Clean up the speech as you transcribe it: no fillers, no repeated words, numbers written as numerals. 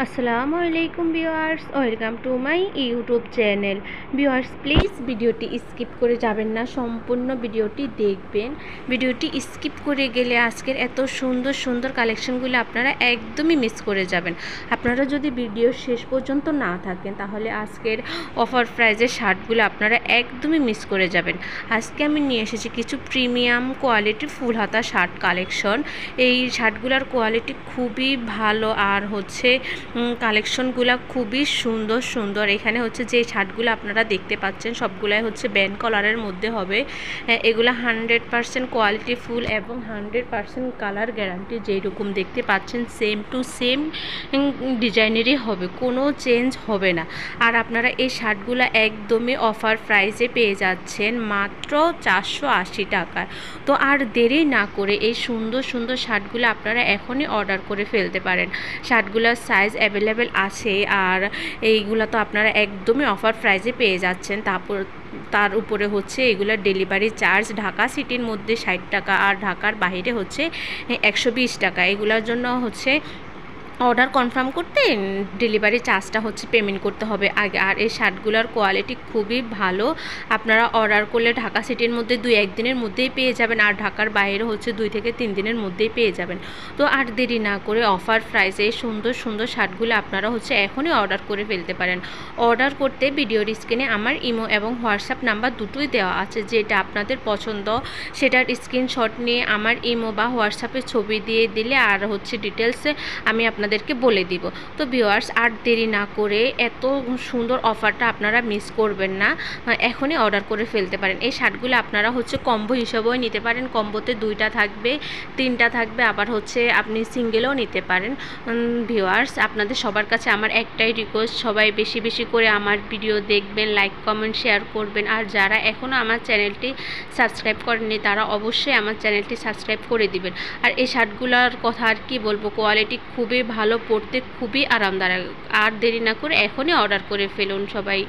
আসসালামু আলাইকুম viewers, welcome to my YouTube channel. Viewers please ভিডিওটি স্কিপ করে যাবেন না, সম্পূর্ণ ভিডিওটি দেখবেন। ভিডিওটি স্কিপ করে গেলে আজকের এত সুন্দর সুন্দর কালেকশনগুলো আপনারা একদমই মিস করে যাবেন। আপনারা যদি ভিডিও শেষ পর্যন্ত না থাকেন তাহলে আজকের অফার প্রাইজের শার্টগুলো আপনারা একদমই মিস করে যাবেন। আজকে আমি নিয়ে এসেছি কিছু প্রিমিয়াম কোয়ালিটির ফুল হাতা শার্ট কালেকশন। এই শার্টগুলোর কোয়ালিটি খুবই ভালো আর হচ্ছে কালেকশনগুলো খুবই সুন্দর সুন্দর। এখানে হচ্ছে যে শার্টগুলো আপনারা দেখতে পাচ্ছেন সবগুলাই হচ্ছে ব্যান্ড কলারের মধ্যে হবে। এগুলো 100% কোয়ালিটি ফুল এবং 100% কালার গ্যারান্টি। যেরকম দেখতে পাচ্ছেন সেম টু সেম ডিজাইনেরই হবে, কোনো চেঞ্জ হবে না। আর আপনারা এই শার্টগুলো একদমই অফার প্রাইসে পেয়ে যাচ্ছেন মাত্র 480 টাকায়। তো আর দেরি না করে এই সুন্দর সুন্দর শার্টগুলো আপনারা এখনই অর্ডার করে ফেলতে পারেন। শার্টগুলোর সাইজ অ্যাভেলেবেল আছে আর এইগুলো তো আপনারা একদমই অফার প্রাইসে পেয়ে যাচ্ছেন। তার উপরে হচ্ছে এগুলোর ডেলিভারি চার্জ ঢাকা সিটির মধ্যে 60 টাকা আর ঢাকার বাইরে হচ্ছে 120 টাকা। এগুলোর জন্য হচ্ছে অর্ডার কনফার্ম করতে ডেলিভারি চার্জটা হচ্ছে পেমেন্ট করতে হবে আগে। আর এই শার্টগুলোর কোয়ালিটি খুবই ভালো। আপনারা অর্ডার করলে ঢাকা সিটির মধ্যে 2-1 দিনের মধ্যেই পেয়ে যাবেন আর ঢাকার বাইরে হচ্ছে 2 থেকে 3 দিনের মধ্যেই পেয়ে যাবেন। তো আর দেরি না করে অফার প্রাইসে এই সুন্দর সুন্দর শার্টগুলো আপনারা হচ্ছে এখনই অর্ডার করে ফেলতে পারেন। অর্ডার করতে ভিডিওর স্ক্রিনে আমার ইমো এবং হোয়াটসঅ্যাপ নাম্বার দুটোই দেওয়া আছে। যেটা আপনাদের পছন্দ সেটার স্ক্রিনশট নিয়ে আমার ইমো বা হোয়াটসঅ্যাপে ছবি দিয়ে দিলে আর হচ্ছে ডিটেলসে আমি আপনাদেরকে বলে দিব। তো ভিউয়ার্স আর দেরি না করে এত সুন্দর অফারটা আপনারা মিস করবেন না, এখনই অর্ডার করে ফেলতে পারেন। এই শার্টগুলো আপনারা হচ্ছে কম্বো হিসাবেও নিতে পারেন। কম্বোতে 2টা থাকবে, 3টা থাকবে, আবার হচ্ছে আপনি সিঙ্গেলও নিতে পারেন। ভিউয়ার্স আপনাদের সবার কাছে আমার একটাই রিকোয়েস্ট, সবাই বেশি বেশি করে আমার ভিডিও দেখবেন, লাইক কমেন্ট শেয়ার করবেন। আর যারা এখনও আমার চ্যানেলটি সাবস্ক্রাইব করেননি তারা অবশ্যই আমার চ্যানেলটি সাবস্ক্রাইব করে দিবেন। আর এই শার্টগুলোর কথা আর কি বলবো, কোয়ালিটি খুবই ভালো, পড়তে খুবই আরামদায়ক। আর দেরি না করে এখনই অর্ডার করে ফেলুন সবাই।